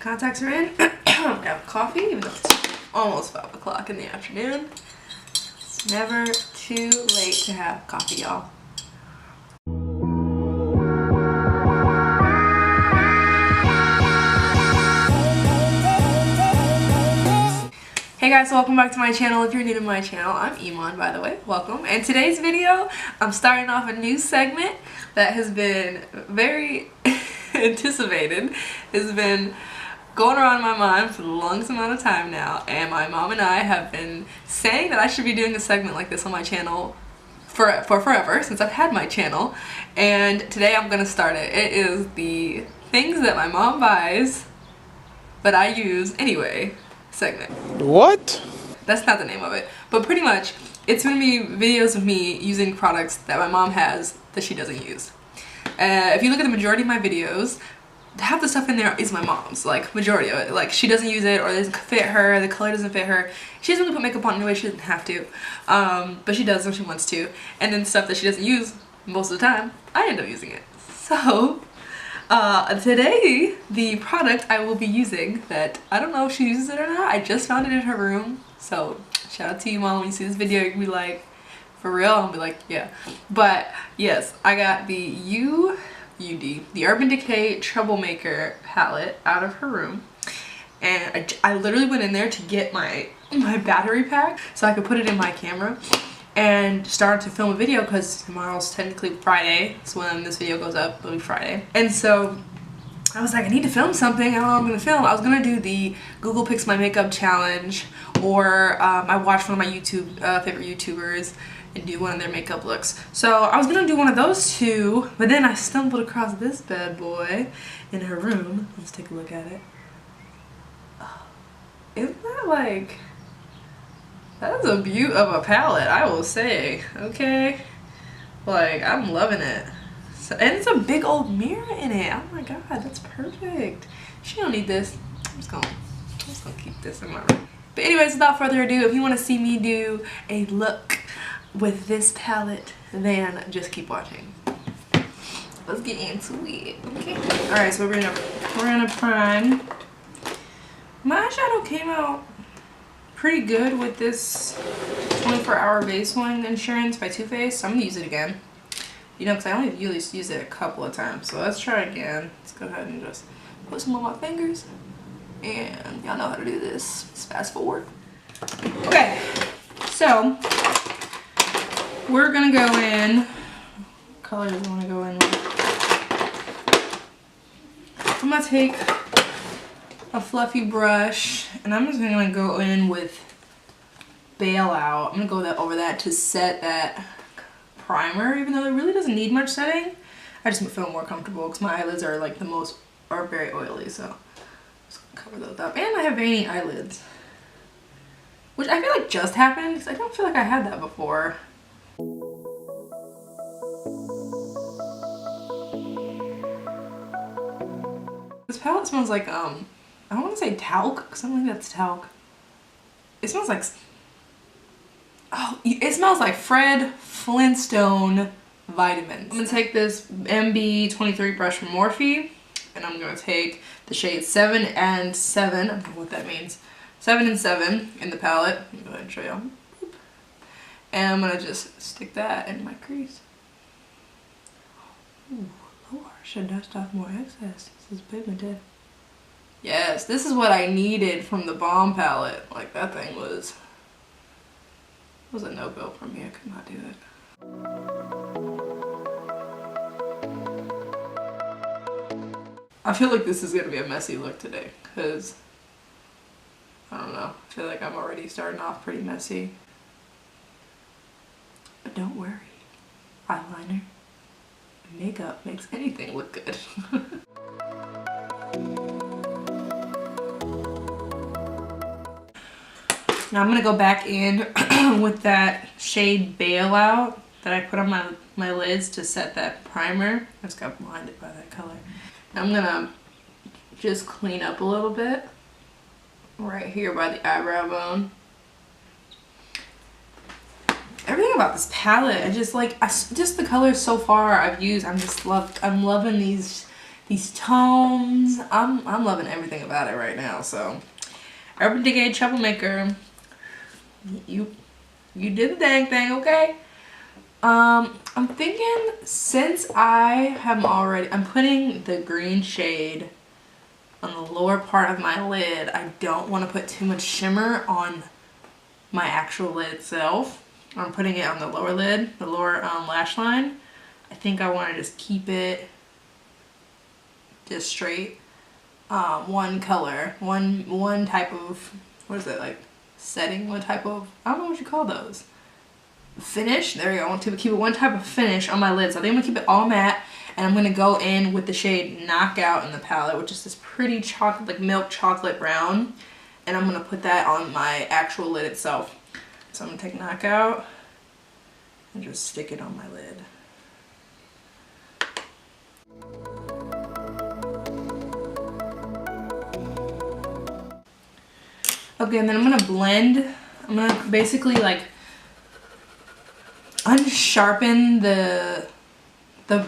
Contacts are in. I have coffee, even though it's almost 5 o'clock in the afternoon. It's never too late to have coffee, y'all. Hey guys, so welcome back to my channel. If you're new to my channel, I'm Emon, by the way. Welcome. And today's video, I'm starting off a new segment that has been very anticipated. It's been going around in my mind for the longest amount of time now, and my mom and I have been saying that I should be doing a segment like this on my channel for forever, since I've had my channel, and today I'm gonna start it. It is the things that my mom buys but I use anyway segment. What? That's not the name of it, but pretty much it's gonna be videos of me using products that my mom has that she doesn't use. If you look at the majority of my videos, half the stuff in there is my mom's, like majority of it. Like she doesn't use it, or it doesn't fit her, the color doesn't fit her. She doesn't really put makeup on anyway, she doesn't have to. But she does when she wants to. And then stuff that she doesn't use most of the time, I end up using it. So today, the product I will be using that I don't know if she uses it or not, I just found it in her room. So shout out to you, Mom. When you see this video, you can be like, for real? I'll be like, yeah. But yes, I got the the Urban Decay Troublemaker palette out of her room, and I literally went in there to get my battery pack so I could put it in my camera and start to film a video, because tomorrow's technically Friday, so when this video goes up it'll be Friday. And so I was like, I need to film something. I don't know what I'm gonna film. I was gonna do the Google Picks My Makeup challenge, or I watched one of my favorite YouTubers and do one of their makeup looks. So I was gonna do one of those two, but then I stumbled across this bad boy in her room. Let's take a look at it. Oh, isn't that like, that's a beaut of a palette, I will say, okay? Like, I'm loving it. So, and it's a big old mirror in it. Oh my god, that's perfect. She don't need this. I'm just gonna keep this in my room. But anyways, without further ado, if you want to see me do a look with this palette, then just keep watching. Let's get into it. Okay. Alright, so we're gonna prime. My eyeshadow came out pretty good with this 24-hour base one insurance by Too Faced, so I'm gonna use it again. You know, because I only used it a couple of times, so let's try again. Let's go ahead and just put some on my fingers, and y'all know how to do this. Let's fast forward. Okay, so we're gonna go in. What color do we want to go in with? I'm gonna take a fluffy brush, and I'm just gonna go in with Bailout. I'm gonna go over that to set that primer, even though it really doesn't need much setting. I just feel more comfortable because my eyelids are like are very oily, so just cover those up. And I have veiny eyelids, which I feel like just happened because I don't feel like I had that before. This palette smells like I don't want to say talc, because I don't think that's talc. It smells like, oh, it smells like Fred Flintstone vitamins. I'm gonna take this MB23 brush from Morphe, and I'm gonna take the shade 7 and 7. I don't know what that means. 7 and 7 in the palette. Let me go ahead and show you. And I'm gonna just stick that in my crease. Ooh, Lord, I should dust off more excess. This is pigmented. Yes, this is what I needed from the Balm palette. Like, that thing was a no-go for me. I could not do it. I feel like this is gonna be a messy look today, because I don't know. I feel like I'm already starting off pretty messy. But don't worry, eyeliner, makeup makes anything look good. Now I'm gonna go back in with that shade Bailout that I put on my lids to set that primer. I just got blinded by that color. Now I'm gonna just clean up a little bit right here by the eyebrow bone. Everything about this palette, I just like, just the colors so far I've used, I'm loving these these tones. I'm loving everything about it right now. So Urban Decay Troublemaker, you did the dang thing, okay? I'm thinking, since I'm putting the green shade on the lower part of my lid, I don't want to put too much shimmer on my actual lid itself. I'm putting it on the lower lid, the lower lash line. I think I want to just keep it just straight, one color, one type of, what is it, like setting, one type of, I don't know what you call those. Finish, there we go. I want to keep it one type of finish on my lid. So I think I'm gonna keep it all matte, and I'm gonna go in with the shade Knockout in the palette, which is this pretty chocolate, like milk chocolate brown, and I'm gonna put that on my actual lid itself. So I'm gonna take Knockout and just stick it on my lid. Okay, and then I'm gonna blend. I'm gonna basically like unsharpen the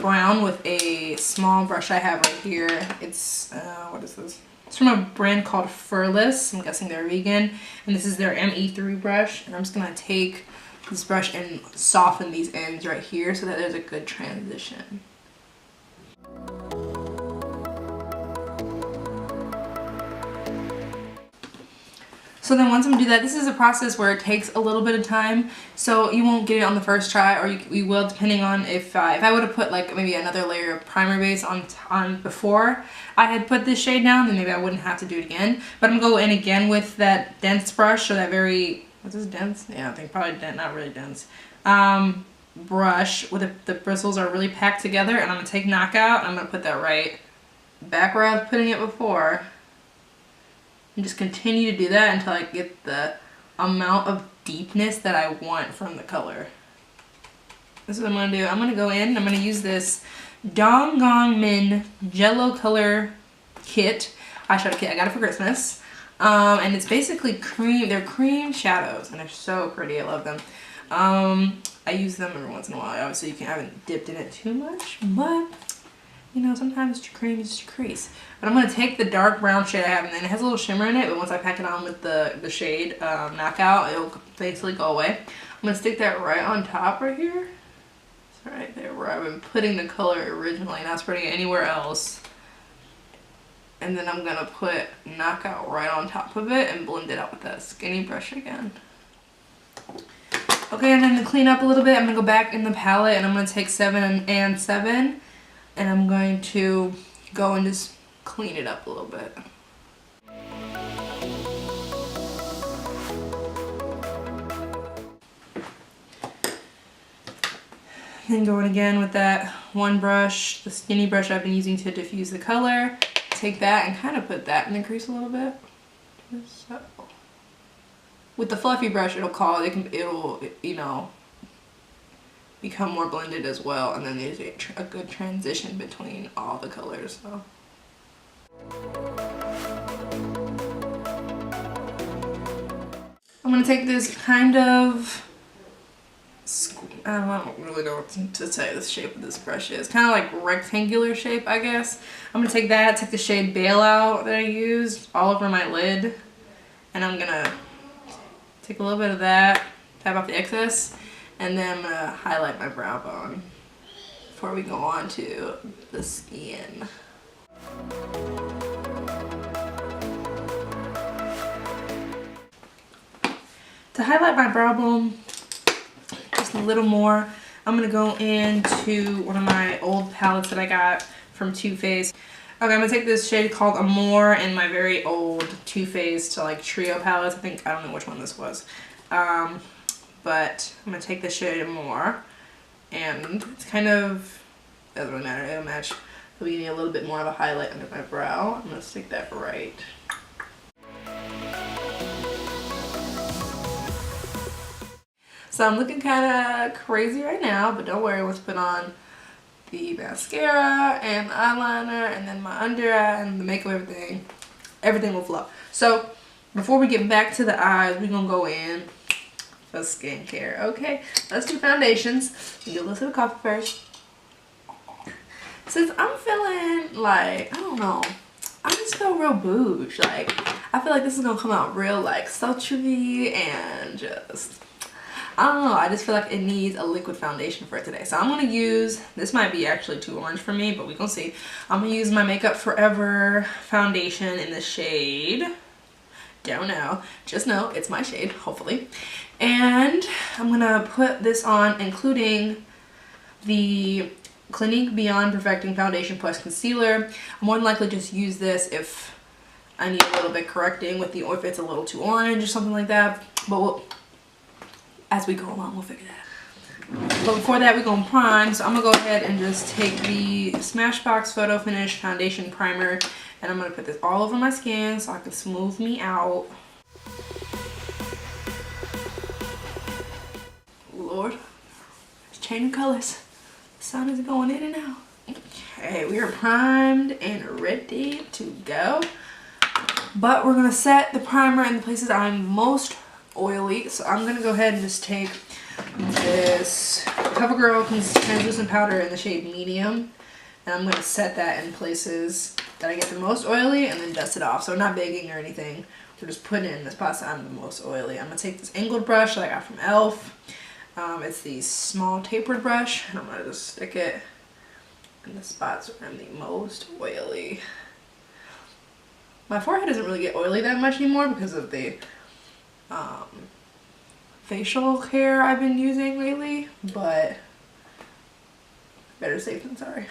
brown with a small brush I have right here. It's what is this? It's from a brand called Furless. I'm guessing they're vegan, and this is their ME3 brush. And I'm just gonna take this brush and soften these ends right here so that there's a good transition. So then once I'm do that, this is a process where it takes a little bit of time, so you won't get it on the first try, or you will, depending on if I would have put like maybe another layer of primer base on before I had put this shade down, then maybe I wouldn't have to do it again. But I'm gonna go in again with that dense brush, or that very, what's this, dense? Yeah, I think probably dense, not really dense. Brush where the bristles are really packed together, and I'm gonna take Knockout and I'm gonna put that right back where I was putting it before. And just continue to do that until I get the amount of deepness that I want from the color. This is what I'm going to do. I'm going to go in, I'm going to use this Dong Gong Min Jello Color Kit, eyeshadow kit. I got it for Christmas. And it's basically cream, they're cream shadows, and they're so pretty. I love them. I use them every once in a while. Obviously, I haven't dipped in it too much, but you know, sometimes cream is just crease. But I'm going to take the dark brown shade I have, and then it has a little shimmer in it, but once I pack it on with the shade Knockout, it'll basically go away. I'm going to stick that right on top right here. It's right there where I've been putting the color originally, not spreading it anywhere else. And then I'm going to put Knockout right on top of it and blend it out with that skinny brush again. Okay, and then to clean up a little bit, I'm going to go back in the palette, and I'm going to take 7 and 7. And I'm going to go and just clean it up a little bit. Then going again with that one brush, the skinny brush I've been using to diffuse the color. Take that and kind of put that in the crease a little bit. Just so. With the fluffy brush, it'll you know, become more blended as well, and then there's a good transition between all the colors. So I'm gonna take this kind of, I don't really know what to say the shape of this brush is. Kind of like rectangular shape, I guess. I'm gonna take that, take the shade Bailout that I used all over my lid, and I'm gonna take a little bit of that, tap off the excess, and then I'm going to highlight my brow bone before we go on to the skin. To highlight my brow bone just a little more, I'm going to go into one of my old palettes that I got from Too Faced. Okay, I'm going to take this shade called Amore in my very old Too Faced like trio palettes. I don't know which one this was. But I'm going to take the shade Amore, and it's kind of, doesn't really matter, it'll match. It'll give me a little bit more of a highlight under my brow. I'm going to stick that right. So I'm looking kind of crazy right now, but don't worry, let's put on the mascara and eyeliner and then my under eye and the makeup, everything. Everything will flow. So before we get back to the eyes, we're going to go in for skincare. Okay, let's do foundations. Do a little sip of coffee first. since I'm feeling like, I don't know, I just feel real bouge. Like, I feel like this is gonna come out real like sultry and just, I don't know, I just feel like it needs a liquid foundation for it today. So I'm gonna use, this might be actually too orange for me, but we gonna see. I'm gonna use my Makeup Forever foundation in the shade, don't know, just know it's my shade, hopefully. And I'm gonna put this on, including the Clinique Beyond Perfecting Foundation plus Concealer. I'm more than likely just use this if I need a little bit correcting with the, or if it's a little too orange or something like that. But as we go along, we'll figure that out. But before that, we're gonna prime. So I'm gonna go ahead and just take the Smashbox Photo Finish Foundation Primer, and I'm gonna put this all over my skin so I can smooth me out. Lord, it's changing colors. The sun is going in and out. Okay, we are primed and ready to go. But we're gonna set the primer in the places I'm most oily. So I'm gonna go ahead and just take this CoverGirl translucent powder in the shade medium, and I'm gonna set that in places that I get the most oily and then dust it off. So we're not baking or anything. We're just putting it in the spots that I'm the most oily. I'm gonna take this angled brush that I got from e.l.f. It's the small tapered brush, and I'm gonna just stick it in the spots where I'm the most oily. My forehead doesn't really get oily that much anymore because of the facial care I've been using lately, but better safe than sorry.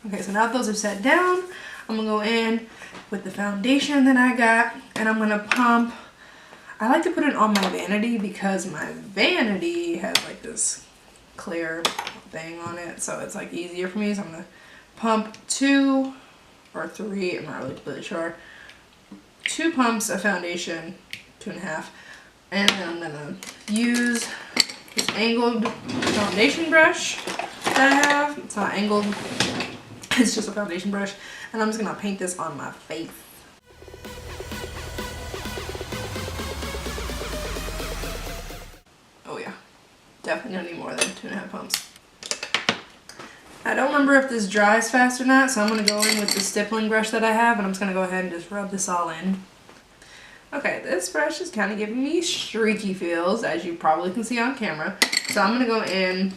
Okay, so now that those are set down, I'm gonna go in with the foundation that I got, and I'm gonna pump. I like to put it on my vanity because my vanity has like this clear thing on it, so it's like easier for me. So I'm gonna pump 2 or 3, I'm not really sure, 2 pumps of foundation, 2.5, and then I'm gonna use this angled foundation brush that I have. It's not angled, it's just a foundation brush, and I'm just gonna paint this on my face. Oh yeah, definitely gonna need more than 2.5 pumps. I don't remember if this dries fast or not, so I'm going to go in with the stippling brush that I have, and I'm just going to go ahead and just rub this all in. Okay, this brush is kind of giving me streaky feels, as you probably can see on camera. So I'm going to go in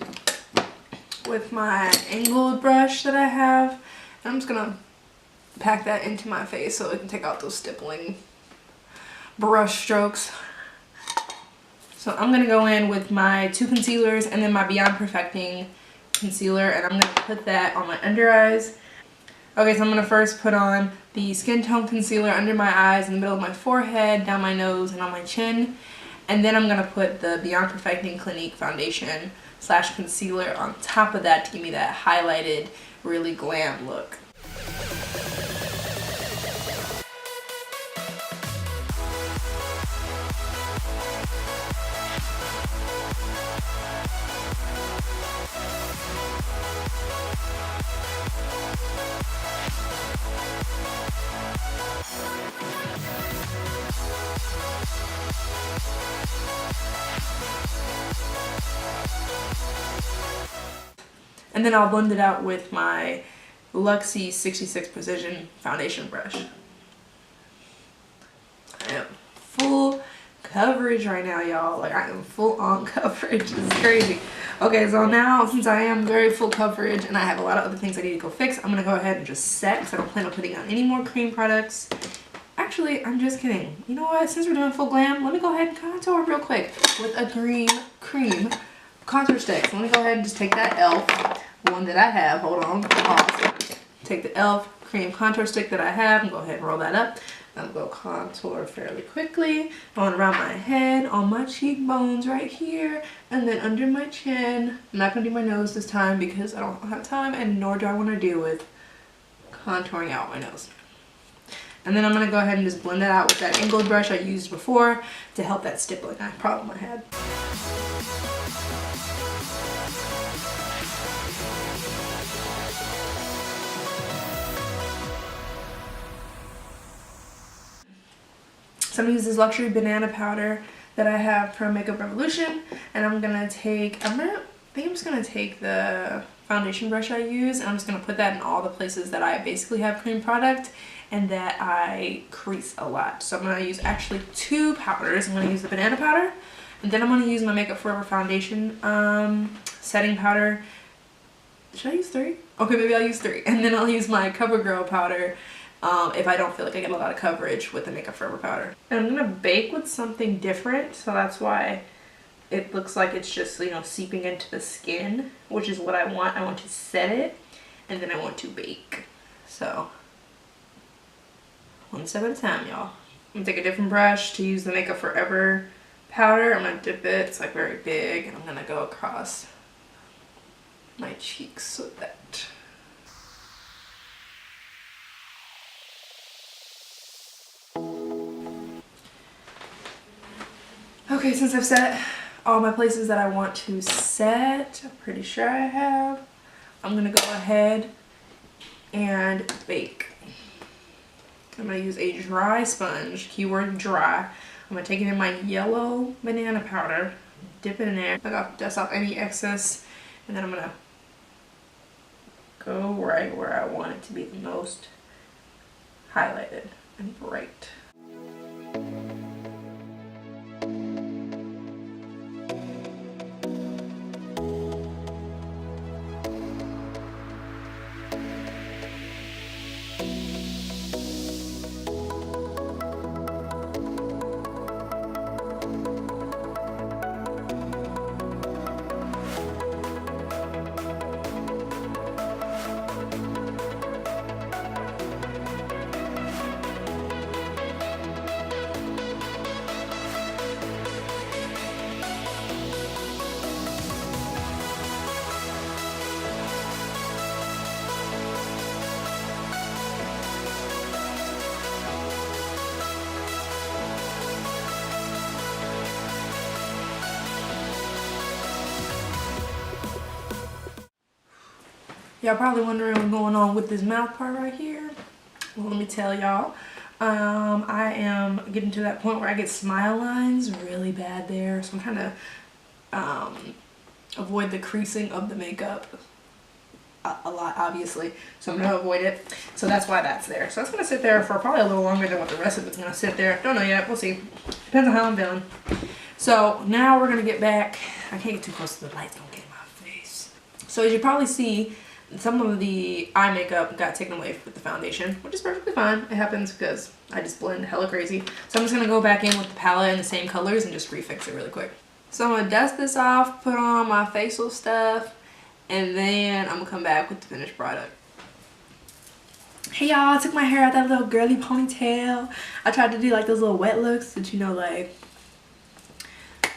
with my angled brush that I have, and I'm just going to pack that into my face so it can take out those stippling brush strokes. So I'm going to go in with my 2 concealers and then my Beyond Perfecting concealer, and I'm going to put that on my under eyes. Okay, so I'm going to first put on the Skin Tone Concealer under my eyes, in the middle of my forehead, down my nose, and on my chin. And then I'm going to put the Beyond Perfecting Clinique Foundation / concealer on top of that to give me that highlighted, really glam look. And then I'll blend it out with my Luxie 66 Precision Foundation brush. I am full coverage right now, y'all. Like, I am full on coverage. This is crazy. Okay, so now, since I am very full coverage and I have a lot of other things I need to go fix, I'm going to go ahead and just set, because I don't plan on putting on any more cream products. Actually, I'm just kidding. You know what? Since we're doing full glam, let me go ahead and contour real quick with a green cream contour stick. So let me go ahead and just take that e.l.f. one that I have. Hold on. Pause. Take the e.l.f. cream contour stick that I have and go ahead and roll that up. I'm going to contour fairly quickly. Going around my head, on my cheekbones right here, and then under my chin. I'm not going to do my nose this time because I don't have time, and nor do I want to deal with contouring out my nose. And then I'm going to go ahead and just blend that out with that angled brush I used before to help that stippling problem I had. So I'm going to use this luxury banana powder that I have from Makeup Revolution, and I'm going to take, think I'm just going to take the foundation brush I use and I'm just going to put that in all the places that I basically have cream product and that I crease a lot. So I'm going to use actually 2 powders. I'm going to use the banana powder and then I'm going to use my Makeup Forever foundation setting powder. Should I use 3? Okay, maybe I'll use 3. And then I'll use my CoverGirl powder if I don't feel like I get a lot of coverage with the Makeup Forever powder. And I'm going to bake with something different, so that's why it looks like it's just, you know, seeping into the skin, which is what I want. I want to set it, and then I want to bake. So, one step at a time, y'all. I'm going to take a different brush to use the Makeup Forever powder. I'm going to dip it, it's like very big, and I'm going to go across my cheeks with that. Okay, since I've set all my places that I want to set, I'm pretty sure I have, I'm gonna go ahead and bake. I'm gonna use a dry sponge, keyword dry. I'm gonna take it in my yellow banana powder, dip it in there, I got dust off any excess, and then I'm gonna go right where I want it to be the most highlighted and bright. Y'all probably wondering what's going on with this mouth part right here. Well, let me tell y'all. I am getting to that point where I get smile lines really bad there. So I'm trying to avoid the creasing of the makeup a lot, obviously. So I'm going to avoid it. So that's why that's there. So that's going to sit there for probably a little longer than what the rest of it's going to sit there. Don't know yet. We'll see. Depends on how I'm feeling. So now we're going to get back. I can't get too close to the lights. Don't get in my face. So as you probably see, some of the eye makeup got taken away with the foundation, which is perfectly fine. It happens because I just blend hella crazy. So I'm just going to go back in with the palette in the same colors and just refix it really quick. So I'm going to dust this off, put on my facial stuff, and then I'm going to come back with the finished product. Hey y'all, I took my hair out that little girly ponytail. I tried to do like those little wet looks that, you know, like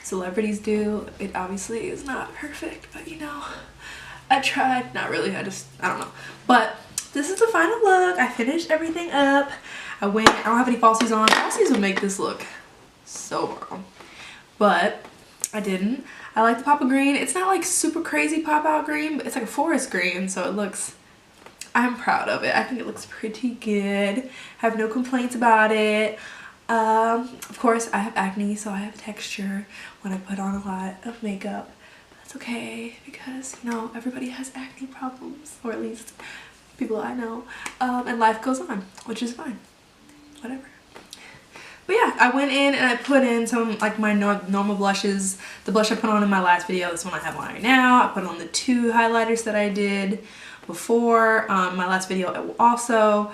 celebrities do. It obviously is not perfect, but you know, I tried. Not really, I don't know. But this is the final look. I finished everything up. I don't have any falsies on. Falsies would make this look so wrong. But I didn't. I like the pop of green. It's not like super crazy pop out green, but it's like a forest green, so it looks, I'm proud of it. I think it looks pretty good. I have no complaints about it. Of course, I have acne, so I have texture when I put on a lot of makeup. That's okay, because, you know, everybody has acne problems, or at least people I know, and life goes on, which is fine. Whatever. But yeah, I went in and I put in some, like, my normal blushes. The blush I put on in my last video, this one I have on right now. I put on the 2 highlighters that I did before my last video also.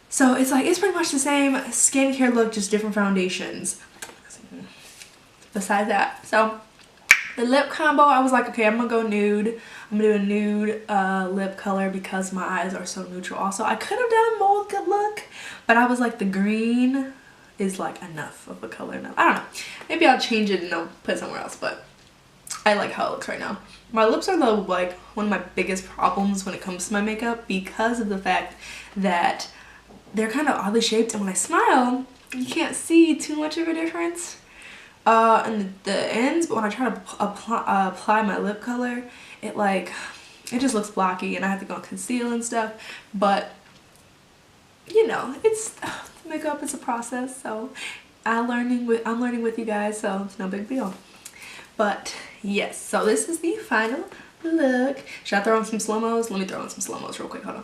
So it's like, it's pretty much the same skincare look, just different foundations besides that. So the lip combo, I was like, okay, I'm gonna go nude. I'm gonna do a nude lip color because my eyes are so neutral. Also, I could have done a mold good look, but I was like, the green is like enough of a color now. I don't know. Maybe I'll change it and I'll put it somewhere else, but I like how it looks right now. My lips are like one of my biggest problems when it comes to my makeup because of the fact that they're kind of oddly shaped, and when I smile, you can't see too much of a difference in the ends, but when I try to apply my lip color, it just looks blocky and I have to go conceal and stuff. But you know, it's makeup is a process, so I'm learning with you guys, so it's no big deal. But yes, so this is the final look. Should I throw on some slow-mos? Let me throw on some slow-mos real quick. Hold on.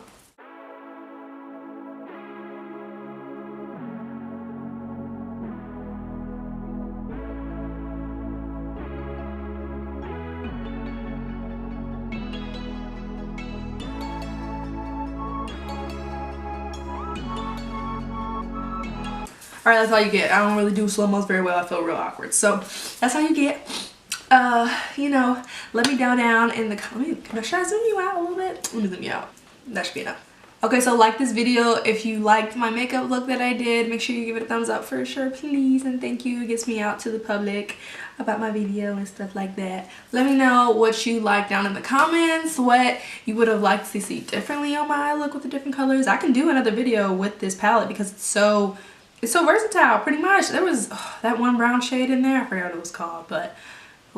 Alright, that's all you get. I don't really do slow-mos very well. I feel real awkward. So that's all you get. You know, let me down in the comments. Should I zoom you out a little bit? Let me zoom you out. That should be enough. Okay, so like this video if you liked my makeup look that I did. Make sure you give it a thumbs up for sure, please, and thank you. It gets me out to the public about my video and stuff like that. Let me know what you like down in the comments, what you would have liked to see differently on my eye look with the different colors. I can do another video with this palette because it's so versatile. Pretty much there was that one brown shade in there, I forgot what it was called, but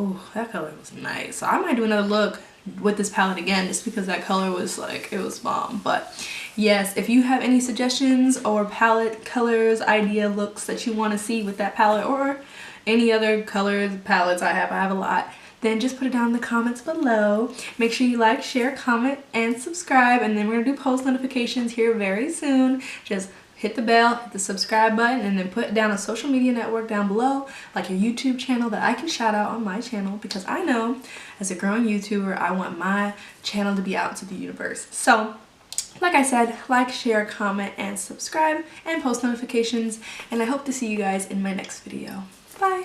oh, that color was nice. So I might do another look with this palette again just because that color was like, it was bomb. But yes, if you have any suggestions or palette colors, idea looks that you want to see with that palette or any other colors palettes I have a lot, then just put it down in the comments below. Make sure you like, share, comment, and subscribe, and then we're gonna do post notifications here very soon. Just hit the bell, hit the subscribe button, and then put down a social media network down below, like your YouTube channel that I can shout out on my channel, because I know as a growing YouTuber, I want my channel to be out to the universe. So, like I said, like, share, comment, and subscribe, and post notifications, and I hope to see you guys in my next video. Bye!